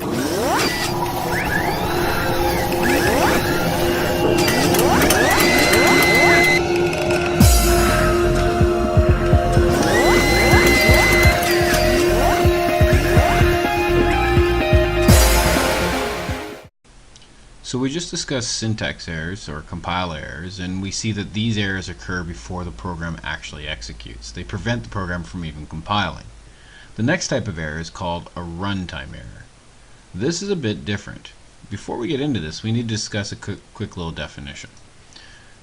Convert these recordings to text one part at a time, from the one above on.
So we just discussed syntax errors or compile errors, and we see that these errors occur before the program actually executes. They prevent the program from even compiling. The next type of error is called a runtime error. This is a bit different. Before we get into this, we need to discuss a quick little definition.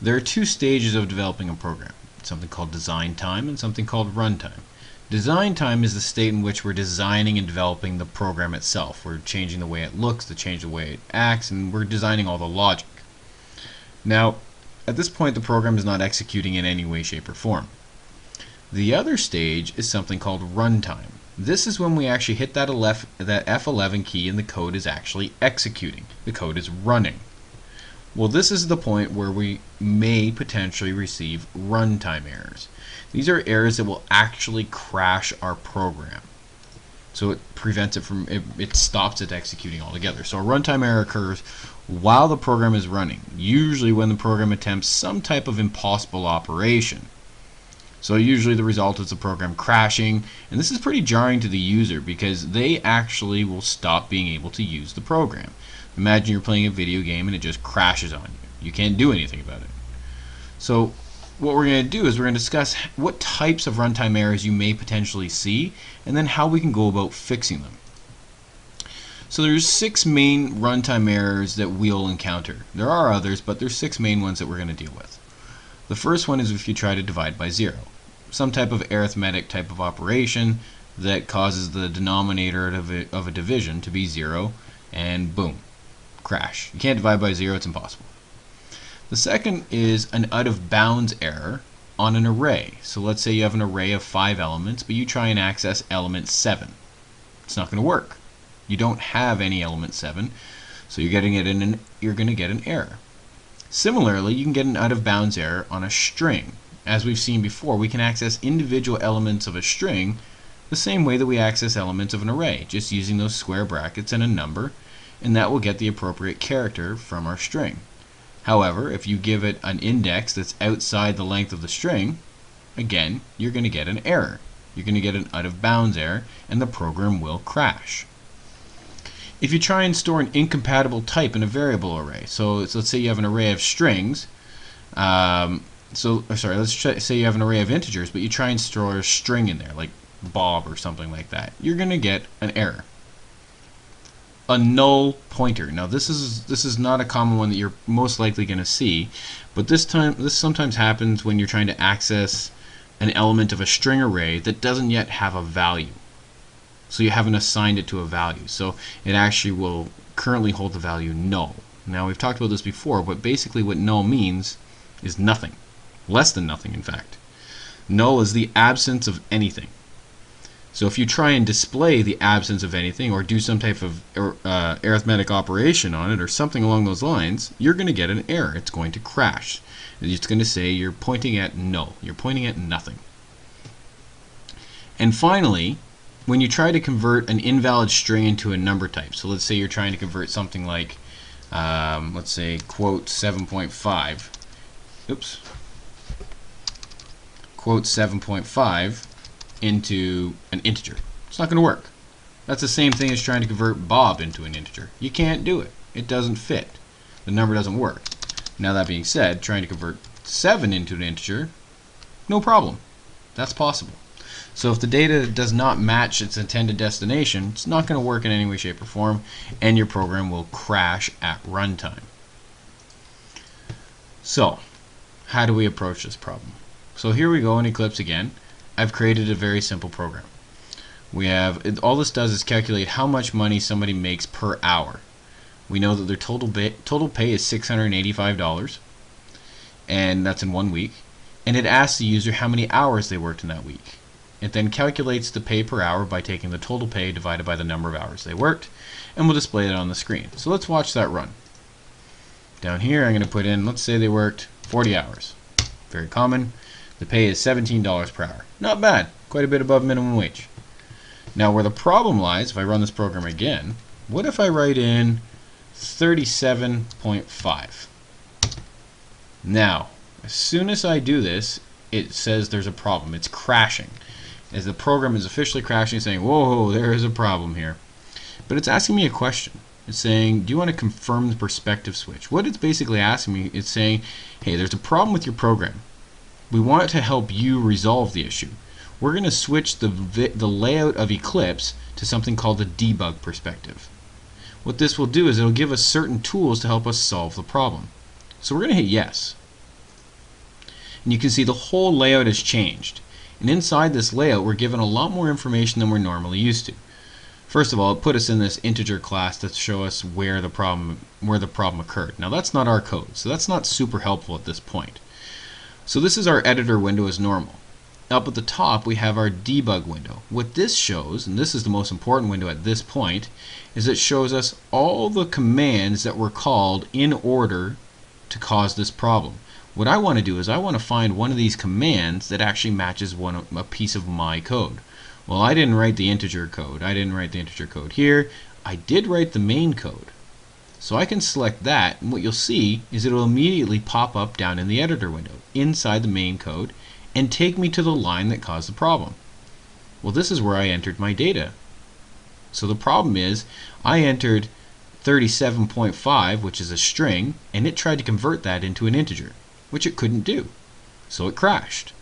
There are two stages of developing a program, something called design time and something called runtime. Design time is the state in which we're designing and developing the program itself. We're changing the way it looks, to change the way it acts, and we're designing all the logic. Now, at this point, the program is not executing in any way, shape, or form. The other stage is something called runtime. This is when we actually hit that F11 key and the code is actually executing. The code is running. Well, this is the point where we may potentially receive runtime errors. These are errors that will actually crash our program. So it prevents it from, it stops it executing altogether. So a runtime error occurs while the program is running, usually when the program attempts some type of impossible operation. So usually the result is the program crashing, and this is pretty jarring to the user because they actually will stop being able to use the program. Imagine you're playing a video game and it just crashes on you. You can't do anything about it. So what we're going to do is we're going to discuss what types of runtime errors you may potentially see, and then how we can go about fixing them. So there's 6 main runtime errors that we'll encounter. There are others, but there's 6 main ones that we're going to deal with. The first one is if you try to divide by 0. Some type of arithmetic type of operation that causes the denominator of a division to be 0, and boom, crash. You can't divide by 0, it's impossible. The second is an out of bounds error on an array. So let's say you have an array of 5 elements, but you try and access element 7. It's not going to work. You don't have any element 7, so you're going to get an error. Similarly, you can get an out of bounds error on a string. As we've seen before, we can access individual elements of a string the same way that we access elements of an array, just using those square brackets and a number, and that will get the appropriate character from our string. However, if you give it an index that's outside the length of the string, again, you're going to get an error. You're going to get an out of bounds error, and the program will crash. If you try and store an incompatible type in a variable array, so let's say you have an array of strings, let's say you have an array of integers, but you try and store a string in there, like Bob or something like that, you're going to get an error. A null pointer. Now this is not a common one that you're most likely going to see, but this sometimes happens when you're trying to access an element of a string array that doesn't yet have a value. So you haven't assigned it to a value. So it actually will currently hold the value null. Now we've talked about this before, but basically what null means is nothing. Less than nothing, in fact. Null is the absence of anything. So if you try and display the absence of anything or do some type of arithmetic operation on it or something along those lines, you're going to get an error. It's going to crash. It's going to say you're pointing at null. You're pointing at nothing. And finally, when you try to convert an invalid string into a number type, so let's say you're trying to convert something like, let's say quote 7.5, quote 7.5 into an integer. It's not going to work. That's the same thing as trying to convert Bob into an integer. You can't do it. It doesn't fit. The number doesn't work. Now that being said, trying to convert 7 into an integer, no problem. That's possible. So if the data does not match its intended destination, it's not going to work in any way, shape, or form, and your program will crash at runtime. So, how do we approach this problem? So here we go in Eclipse again. I've created a very simple program. All this does is calculate how much money somebody makes per hour. We know that their total pay is $685, and that's in 1 week. And it asks the user how many hours they worked in that week. It then calculates the pay per hour by taking the total pay divided by the number of hours they worked, and we'll display it on the screen. So let's watch that run. Down here I'm going to put in, let's say they worked 40 hours. Very common. The pay is $17 per hour. Not bad. Quite a bit above minimum wage. Now where the problem lies, if I run this program again, What if I write in 37.5? Now, as soon as I do this, it says there's a problem. It's crashing. As the program is officially crashing, saying, whoa, there is a problem here. But it's asking me a question. It's saying, do you want to confirm the perspective switch? What it's basically asking me, it's saying, hey, there's a problem with your program. We want to help you resolve the issue. We're going to switch the layout of Eclipse to something called the debug perspective. What this will do is it'll give us certain tools to help us solve the problem. So we're going to hit yes. And you can see the whole layout has changed. And inside this layout, we're given a lot more information than we're normally used to. First of all, it put us in this integer class to show us where the problem occurred. Now that's not our code, so that's not super helpful at this point. So this is our editor window as normal. Up at the top, we have our debug window. What this shows, and this is the most important window at this point, is it shows us all the commands that were called in order to cause this problem. What I want to do is I want to find one of these commands that actually matches a piece of my code. Well, I didn't write the integer code. I didn't write the integer code here. I did write the main code. So I can select that, and what you'll see is it will immediately pop up down in the editor window inside the main code and take me to the line that caused the problem. Well, this is where I entered my data. So the problem is I entered 37.5, which is a string, and it tried to convert that into an integer, which it couldn't do. So it crashed.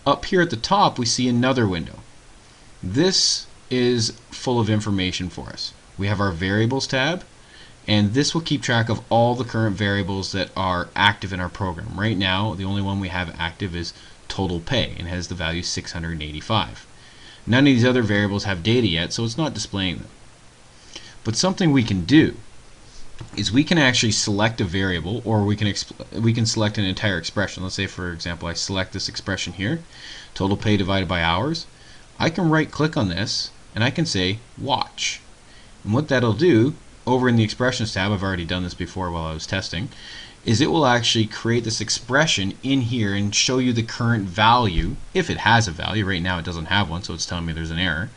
Up here at the top, we see another window. This is full of information for us. We have our variables tab, and this will keep track of all the current variables that are active in our program. Right now, the only one we have active is total pay, and has the value 685. None of these other variables have data yet, so it's not displaying them. But something we can do is we can actually select a variable, or we can select an entire expression. Let's say, for example, I select this expression here, total pay divided by hours. I can right click on this and I can say watch. And what that'll do, over in the expressions tab, I've already done this before while I was testing, is it will actually create this expression in here and show you the current value, if it has a value. Right now it doesn't have one, so it's telling me there's an error.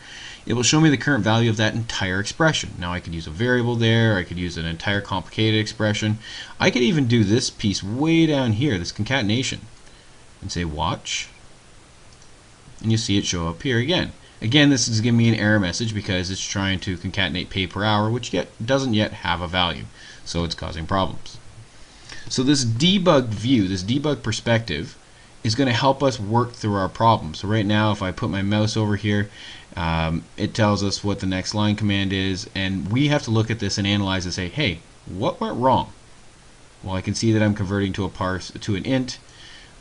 It will show me the current value of that entire expression. Now I could use a variable there, I could use an entire complicated expression. I could even do this piece way down here, this concatenation, and say watch, and you see it show up here again. Again, this is giving me an error message because it's trying to concatenate pay per hour, which doesn't yet have a value, so it's causing problems. So this debug view, this debug perspective, is going to help us work through our problem. So right now, if I put my mouse over here, it tells us what the next line command is, and we have to look at this and analyze and say, hey, what went wrong? Well, I can see that I'm converting to an int,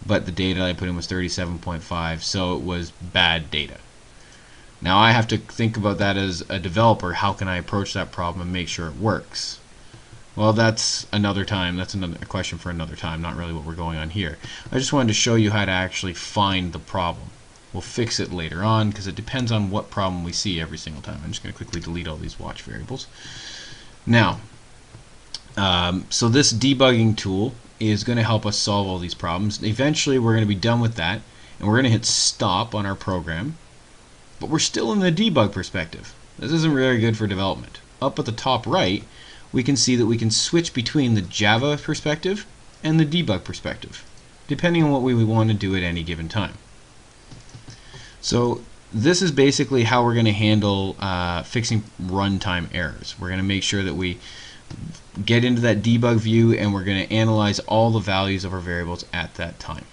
but the data I put in was 37.5, so it was bad data. Now I have to think about that as a developer. How can I approach that problem and make sure it works? Well, that's another time. That's a question for another time, not really what we're going on here. I just wanted to show you how to actually find the problem. We'll fix it later on because it depends on what problem we see every single time. I'm just going to quickly delete all these watch variables. Now, so this debugging tool is going to help us solve all these problems. Eventually, we're going to be done with that, and we're going to hit stop on our program. But we're still in the debug perspective. This isn't very good for development. Up at the top right, we can see that we can switch between the Java perspective and the debug perspective, depending on what we want to do at any given time. So this is basically how we're going to handle fixing runtime errors. We're going to make sure that we get into that debug view, and we're going to analyze all the values of our variables at that time.